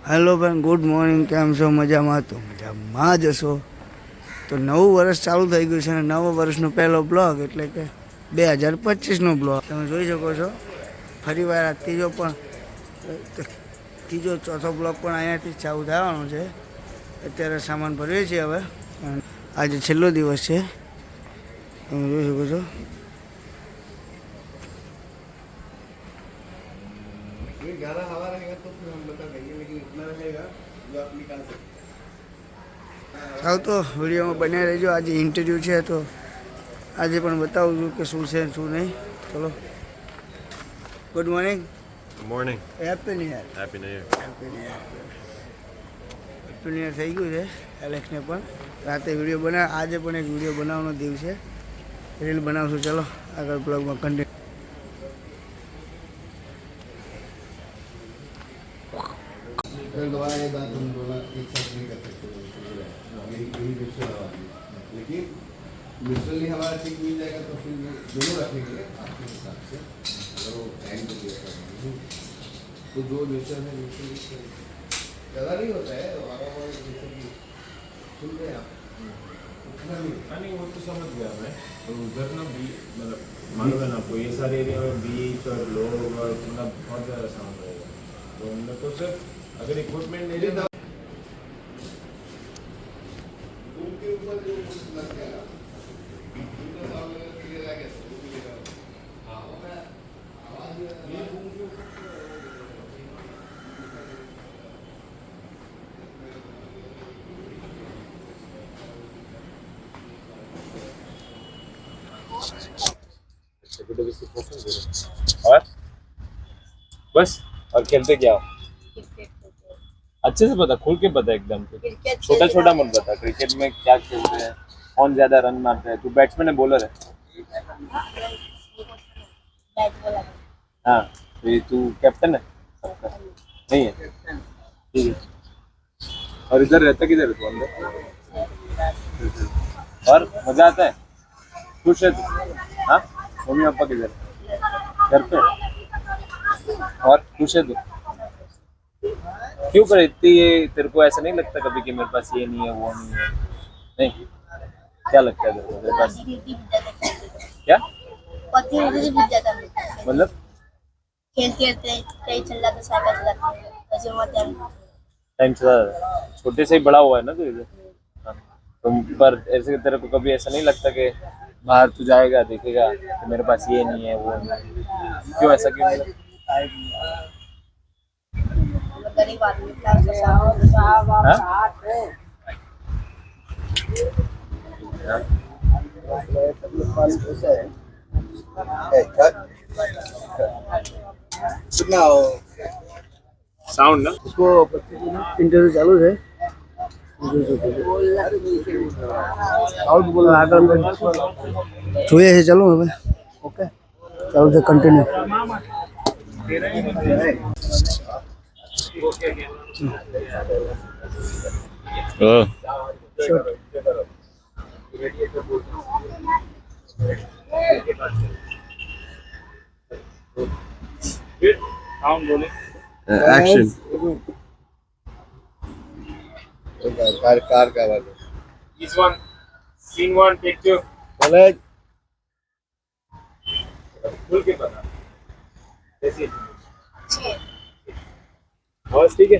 Hello બેન, good morning. કેમ છો? મજામાં? તો મજામાં જ હશો. તો નવું વર્ષ ચાલુ થઈ ગયું છે અને નવા વર્ષનો પહેલો બ્લોગ એટલે કે 2025નો બ્લોગ તમે જોઈ શકો છો. ફરીવાર આ ત્રીજો ચોથો બ્લોગ પણ અહીંયાથી ચાલુ થવાનો છે. અત્યારે સામાન ભરીએ છીએ હવે. આજે છેલ્લો દિવસ છે, તમે જોઈ શકો છો. સાવ તો વિડીયોમાં બન્યા રહેજો. આજે ઇન્ટરવ્યૂ છે તો આજે પણ બતાવું છું કે શું છે શું નહીં. ચલો, good morning. Good morning. Happy new year. Happy New Year. Happy new year. Happy new year થઈ ગયું છે એલેક્સને પણ. રાતે વિડીયો આજે પણ એક વિડીયો બનાવવાનો દિવસ છે, રીલ બનાવશું. ચલો આગળ બ્લોગમાં કન્ટિન્યુ. दोबारा ये बात हम दोनों एक साथ नहीं कर सकते, यही म्यूचुअल आवाज है। लेकिन म्यूचुअली हमारा ठीक मिल जाएगा तो फिर दोनों रखेंगे आपके हिसाब से। अगर वो टाइम तो दिया करेंगे तो जो म्यूचुअल है म्यूचुअली ज़्यादा नहीं होता है। सुन रहे हैं आप? उतना नहीं वो तो समझ गया मैं। तो उधर ना बी मतलब मालूम है ना आपको, ये सारे एरिया में बीच और लोग और इतना बहुत ज़्यादा साउंड रहेगा। तो हमने तो सिर्फ अगर इक्विपमेंट नहीं लेता उनके ऊपर जो लग गया उनका सामने क्लियर आ गया तो वो भी लेगा। हाँ वो मैं आवाज़ ये उनके ऊपर और बस और खेलते क्या हो? अच्छे से पता, खुल के पता एकदम से। छोटा छोटा मत बता। क्रिकेट में क्या खेलते हैं, कौन ज्यादा रन मारता है? तू बैट्समैन है बॉलर है? हाँ तो ये तू कैप्टन है सबका? नहीं है, ठीक है। और इधर रहता किधर है तू? अंदर? और मजा आता है? खुश है तू? हाँ, मम्मी पापा किधर है? घर पे? और खुश है तू? क्यों करे इतनी ये? तेरे को ऐसा नहीं लगता कभी कि मेरे पास ये नहीं है वो नहीं है? नहीं, क्या लगता है तेरे को मेरे पास? क्या मतलब? खेलते कहीं चल जाता, साइकिल चलाते ऐसे होते हैं। टाइम चला छोटे से ही बड़ा हुआ है ना तू इधर। हाँ, तुम पर ऐसे तेरे को कभी ऐसा नहीं लगता कि बाहर तू जाएगा देखेगा कि मेरे पास ये नहीं है वो नहीं है? क्यों ऐसा क्यों नहीं लगता? गरीब आदमी का कितना हो साउंड ना इसको इंटरव्यू चालू है. જોઈએ છે. ચાલો હવે ઓકે ચાલુ છે, કન્ટિન્યુ. साउंड बोले एक्शन कार का आवाज This one, scene one, take two. बोले खुल के पता कैसी बस ठीक है।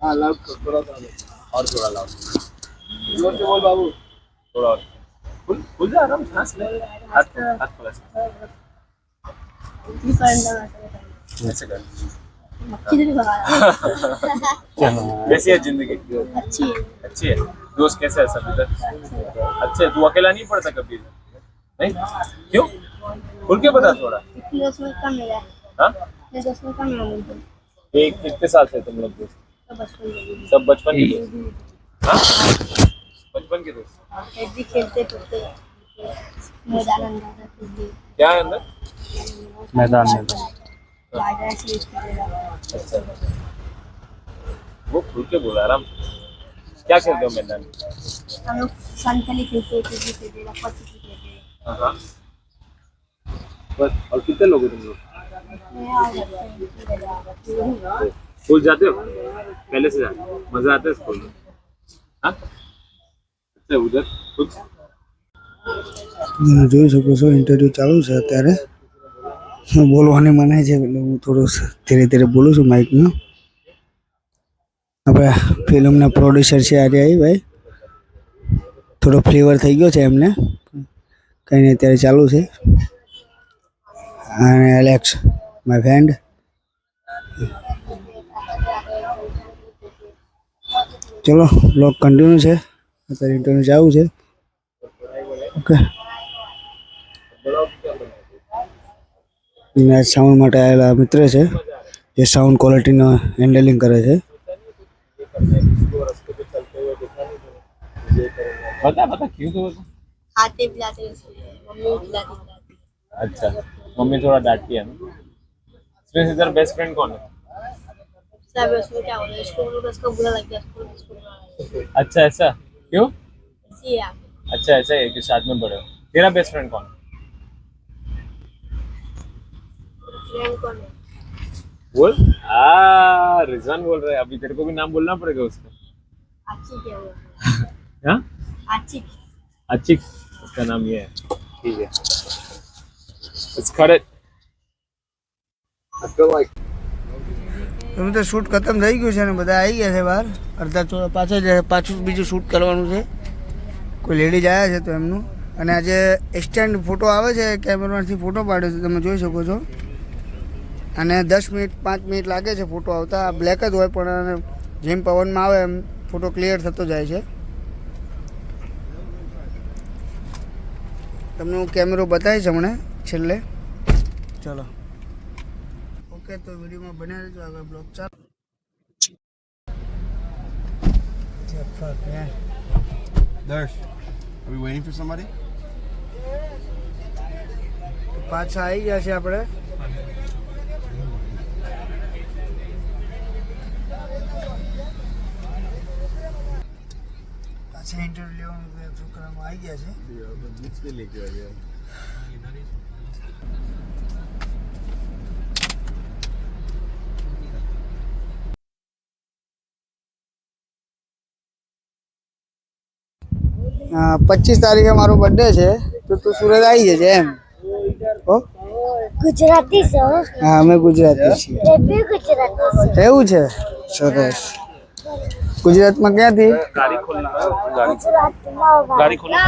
हाँ लाउड थोड़ा सा और थोड़ा लाउड जोर से बोल बाबू। थोड़ा और खुल जा, आराम से सांस ले। हाथ थोड़ा सा ऐसे कर। कैसी है जिंदगी? अच्छी है। अच्छी है। दोस्त कैसे है सब इधर? अच्छे। तू अकेला नहीं पढ़ता कभी? नहीं, क्यों? खुल के बता थोड़ा। इतने दोस्त में कम मिला है। हाँ, इतने दोस्त में कम मिला मुझे। एक कितने साल से तुम लोग दोस्त? तो बचपन में सब बचपन के दोस्त? हाँ, बचपन के दोस्त। एक भी खेलते कूदते मैदान अंदर कुछ भी क्या है अंदर? मैदान में अच्छा, वो खुल के बोला आराम से। क्या खेलते हो मैदान में? हम लोग संतली खेलते हैं, क्रिकेट खेलते हैं, पत्ती खेलते हैं। हाँ, बस। और कितने लोग हो तुम लोग? मैं और जाते हैं। स्कूल जाते हो? पहले से जाते हो? मजा आता है स्कूल में? हाँ अच्छा उधर कुछ તમે જોઈ શકો છો ઇન્ટરવ્યૂ ચાલુ છે અત્યારે બોલવાની મનાય છે એટલે હું થોડું ધીરે ધીરે બોલું છું માઇકમાં આપણે ફિલ્મના પ્રોડ્યુસર છે આર્યાઈ ભાઈ થોડો ફ્લેવર થઈ ગયો છે એમને કંઈ નહીં અત્યારે ચાલુ છે અને એલેક્સ માય ફ્રેન્ડ ચલો બ્લોગ કન્ટિન્યુ છે અત્યારે ઇન્ટરવ્યૂ ચાલુ છે ઓકે મેચ સાઉન્ડ માટે આવેલા મિત્ર છે જે સાઉન્ડ ક્વોલિટીનો હેન્ડલિંગ કરે છે बता बता क्यों तो बता खाते पिलाते उसको, मम्मी खिलाती पिलाती। अच्छा मम्मी थोड़ा डांटती है ना इसमें से तेरा बेस्ट फ्रेंड कौन है सब उसमें क्या बोले, इसको बोलो तो उसको बुरा लग गया, उसको उसको बुरा लग गया। अच्छा ऐसा क्यों ऐसी है आप। अच्छा ऐसा है कि साथ में बड़े हो तेरा बेस्ट फ्रेंड कौन है फ्रेंड कौन है? बोल रिजवान बोल रहा है अभी तेरे को भी नाम बोलना पड़ेगा उसका आची क्या बोल हाँ आची। अचिक उसका नाम ये है ठीक है Let's cut it. I feel like એમ તો શૂટ ખતમ થઈ ગયું છે ને બધા આવી ગયા છે બહાર અડધા પાછળ પાછું બીજું શૂટ કરવાનું છે કોઈ લેડીઝ આવ્યા છે તો એમનું અને આજે એક્સટેન્ડ ફોટો આવે છે કેમેરામાંથી ફોટો પાડ્યો છે તમે જોઈ શકો છો અને 10 મિનિટ 5 મિનિટ લાગે છે ફોટો આવતા બ્લેક જ હોય પણ જેમ પવનમાં આવે એમ ફોટો ક્લિયર થતો જાય છે તમને હું કેમેરો બતાવીશ હમણાં છેલ્લે ચલો ઓકે તો વિડીયોમાં બન્યા રહેજો આગળ બ્લોગ ચાલો Darsh, are we waiting for somebody? તો પાછા આવી ગયા છે આપણે પાછા ઇન્ટરવ્યુ લેવાનું છોકરામાં આવી ગયા છે હા 25 તારીખે મારો બર્થડે છે તો તું સુરત આવી જજે એમ હો गुजराती सो હા અમે ગુજરાતી છીએ ये भी गुजराती सो એવું છે સરસ ગુજરાતમાં ક્યાંથી गाड़ी खोलना गुजरात में गाड़ी खोलना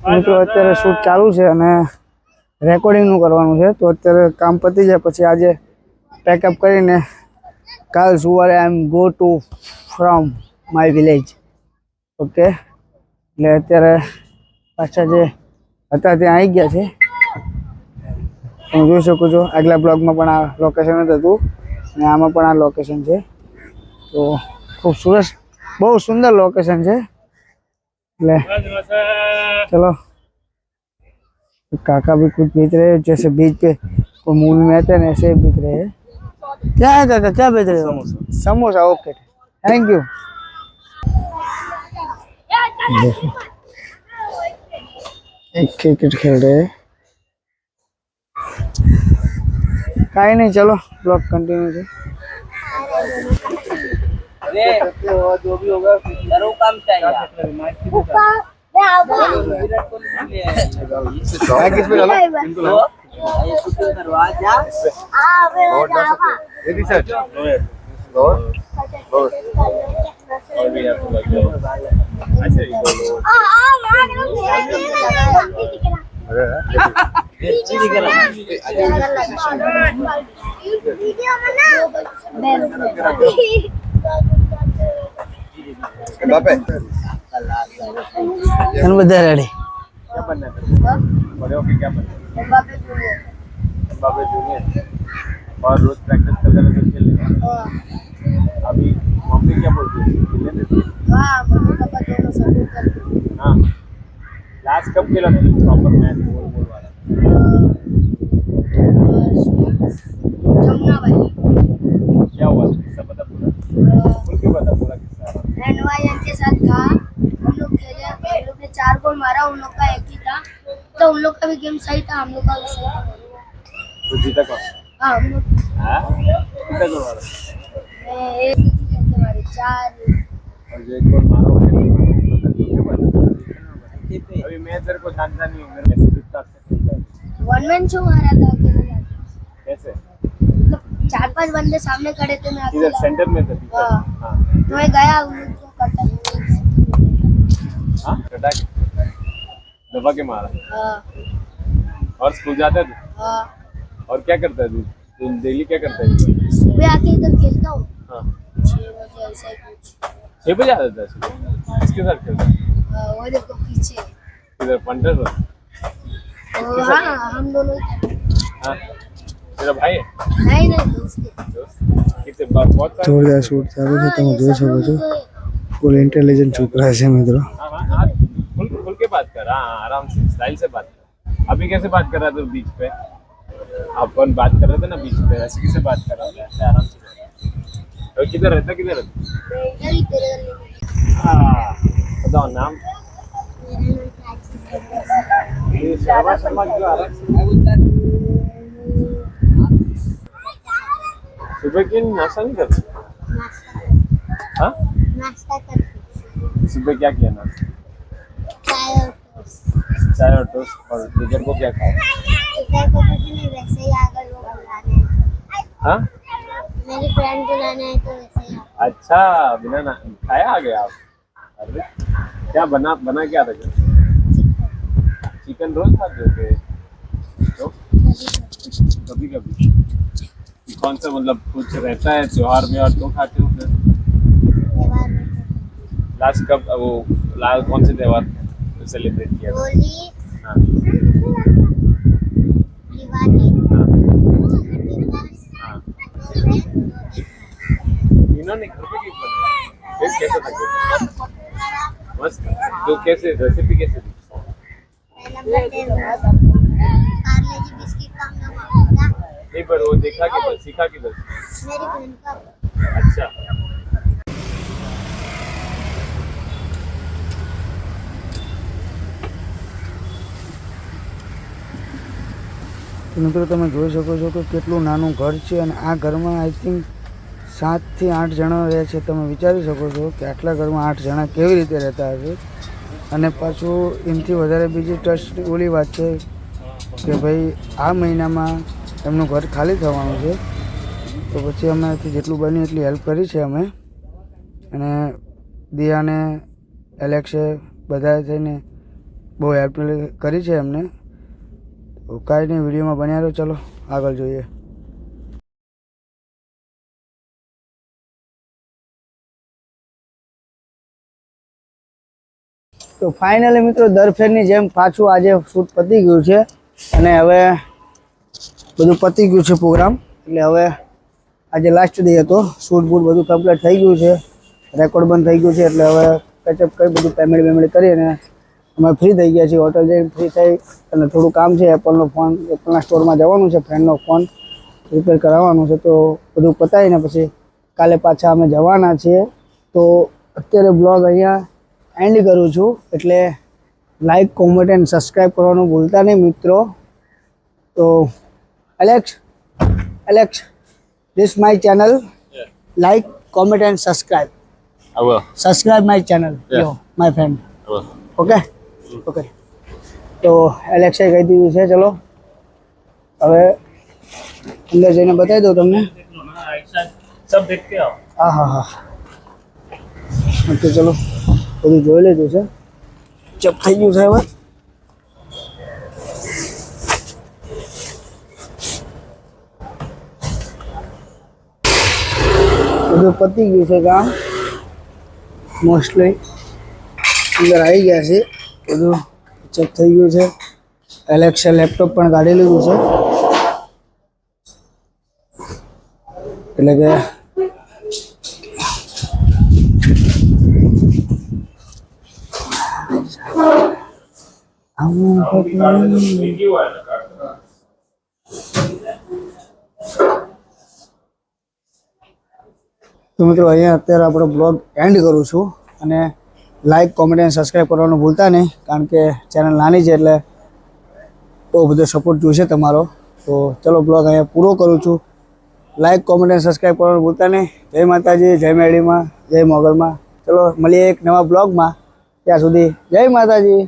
મિત્રો અત્યારે શૂટ ચાલુ છે અને રેકોર્ડિંગનું કરવાનું છે તો અત્યારે કામ પતી જાય પછી આજે પેકઅપ કરીને કાલ સવારે I am go to from my village okay એટલે અત્યારે પાછા જે હતા ત્યાં આવી ગયા છે તમે જોઈ શકો છો આગલા બ્લોગમાં પણ આ લોકેશન જ હતું અને આમાં પણ આ લોકેશન છે તો ખૂબ સરસ બહુ સુંદર લોકેશન છે એટલે चलो काका भी कुछ बेच रहे हैं जैसे बीच पे कोई मूवी में आते हैं ना ऐसे ही बेच रहे हैं क्या है काका क्या बेच रहे हो समोसा ओके थैंक यू एक क्रिकेट खेल रहे हैं काई नहीं चलो ब्लॉग कंटिन्यू है जो भी होगा करो काम चाहिए दरवाजा Lower? Lower. और भी आपको लग जाएगा ऐसे ही बोलो Mbappe. एन બધા રેડી क्या बनना है तेरे को? बड़े होके क्या बनना है एम्बापे जूनियर और रोज प्रैक्टिस करते रहते खेलने का अभी मम्मी क्या बोलती है खेलने देती है हाँ लास्ट कब खेला तूने प्रॉपर मैच गोल गोल वाला जमुना भाई क्या हुआ किस्सा पता पूरा खुल के बता पूरा किस्सा रणवायन के साथ था हम लोग खेले हम लोग ने 4 गोल मारा उन लोग का एक ही था तो उन लोग का भी गेम सही था हम लोग का भी सही था तो जीता कौन हाँ हम लोग हाँ जीता कौन वाला एक करके मारे 4 और जो एक बॉल मारा वो कैसे मारा? क्यों बता? अभी मैं तेरे को जानता नहीं हूँ, मेरे कैसे दिखता है? वन मैन शो मारा था अकेले जाके। कैसे? मतलब 4-5 बंदे सामने खड़े थे, मैं इधर अकेला सेंटर में था पीछे? हाँ। हाँ तो मैं गया उनको कटा हाँ, कटा के दबा के मारा। हाँ और स्कूल जाता है तू? हाँ। और क्या करता है तू? तू डेली क्या करता है इधर? सुबह आके इधर खेलता हूँ हाँ 6 बजे ऐसा ही कुछ। 6 बजे आ जाता है सुबह? किसके साथ खेलता है? वो देखो पीछे। इधर पंटर हो? हाँ हम दोनों ही। हाँ तेरा भाई है? नहीं नहीं दोस्त है। दोस्त? कितने बहुत सारे? જોરદાર શૂટ ચાલુ છે, તમે જોઈ શકો છો. ફૂલ ઇન્ટેલિજન્ટ છોકરા છે મિત્રો. हाँ हाँ हाँ, खुल खुल के बात कर। हाँ आराम से स्टाइल से बात कर। अभी कैसे बात कर रहा था बीच पे? अपन बात कर रहे थे ना बीच पे, ऐसे कैसे बात कर रहा था? ऐसे आराम से। और किधर रहता किधर रहता? मैं इधर ही तेरे घर में। हाँ बताओ नाम। ये शर्मा शर्मा क्यों आ रहा है? सुबह की नाश्ता नहीं करते? हाँ नाश्ता करते सुबह क्या किया नाश्ता? चाय और टोस्ट। और डिनर को क्या खाया? इधर को कुछ नहीं, वैसे ही आकर वो बुलाने हैं। हाँ मेरी फ्रेंड को लाना है तो वैसे ही आकर। अच्छा बिना ना खाया आ गए आप? अरे क्या बना बना क्या था? चिकन रोज खाते हो के? तो कभी कभी कौन सा मतलब कुछ रहता है त्योहार में और तो खाते हो फिर? त्योहार में लास्ट कब वो लास्ट कौन से त्योहार सेलिब्रेट किया था? होली, हाँ दिवाली, हाँ क्रिसमस, हाँ नवरेह, इन्होंने घर पे केक बनाया फिर कैसा था केक? मस्त। तो कैसे रेसिपी कैसे थी? पहला बर्थडे पार्ले जी बिस्किट का हम लोग खाते हैं। नहीं पर वो देखा किधर सीखा किधर? मेरी बहन का अच्छा તો મિત્રો તમે જોઈ શકો છો કે કેટલું નાનું ઘર છે અને આ ઘરમાં આઈ થિંક 7 થી 8 જણા રહે છે. તમે વિચારી શકો છો કે આટલા ઘરમાં 8 જણા કેવી રીતે રહેતા હશે. અને પાછું એનાથી વધારે બીજી ટ્રસ્ટ ઓલી વાત છે કે ભાઈ આ મહિનામાં એમનું ઘર ખાલી થવાનું છે. તો પછી અમારાથી જેટલું બને એટલી હેલ્પ કરી છે અમે. અને દિયાને એલેક્સે બધાએ થઈને બહુ હેલ્પ કરી છે એમને. તો કાંઈ નહીં, વિડીયોમાં બન્યા રહો. ચલો આગળ જોઈએ. તો ફાઇનલી મિત્રો દર ફેરની જેમ પાછું આજે શૂટ પતી ગયું છે અને હવે બધું પતી ગયું છે પ્રોગ્રામ. એટલે હવે આજે લાસ્ટ ડે હતો. શૂટ બૂટ બધું કમ્પ્લીટ થઈ ગયું છે, રેકોર્ડ બંધ થઈ ગયું છે. એટલે હવે પેચઅપ કરી બધું પેમેન્ટ કરી અને અમે ફ્રી થઈ ગયા છીએ. હોટલ જઈને ફ્રી થઈ અને થોડું કામ છે, એપલનો ફોન, એપલના સ્ટોરમાં જવાનું છે, ફ્રેન્ડનો ફોન રિપેર કરાવવાનું છે. તો બધું પતાવીને પછી કાલે પાછા અમે જવાના છીએ. તો અત્યારે બ્લોગ અહીંયા એન્ડ કરું છું. એટલે લાઈક, કોમેન્ટ એન્ડ સબસ્ક્રાઈબ કરવાનું ભૂલતા નહીં મિત્રો. તો Alex this my channel, like, comment and subscribe. I will. Subscribe my channel, yo, my friend. I will. Okay? Okay. તો એલેક્સે કહી દીધું છે. ચલો હવે અંદર જઈને બતાવી દઉં તમને. सब देख के आओ। હા હા હા ઓકે ચલો બધું જોઈ લીધું છે. ચપ થઈ ગયું છે હવે. બધું પતી ગયું છે કામ મોસ્ટલી. અંદર આવી ગયા છે, બધું ચેક થઈ ગયું છે. એલેક્સે લેપટોપ પણ કાઢી લીધું છે. એટલે કે તો મિત્રો અહીંયા અત્યારે આપણો બ્લોગ એન્ડ કરું છું. અને લાઈક, કોમેન્ટ અને સબસ્ક્રાઈબ કરવાનું ભૂલતા નહીં, કારણ કે ચેનલ નાની છે એટલે બહુ બધો સપોર્ટ જોઈશે તમારો. તો ચલો બ્લોગ અહીંયા પૂરો કરું છું. લાઈક કોમેન્ટ અને સબસ્ક્રાઈબ કરવાનું ભૂલતા નહીં. જય માતાજી, જય મેળીમાં, જય મોગલમાં. ચલો મળીએ એક નવા બ્લોગમાં. ત્યાં સુધી જય માતાજી.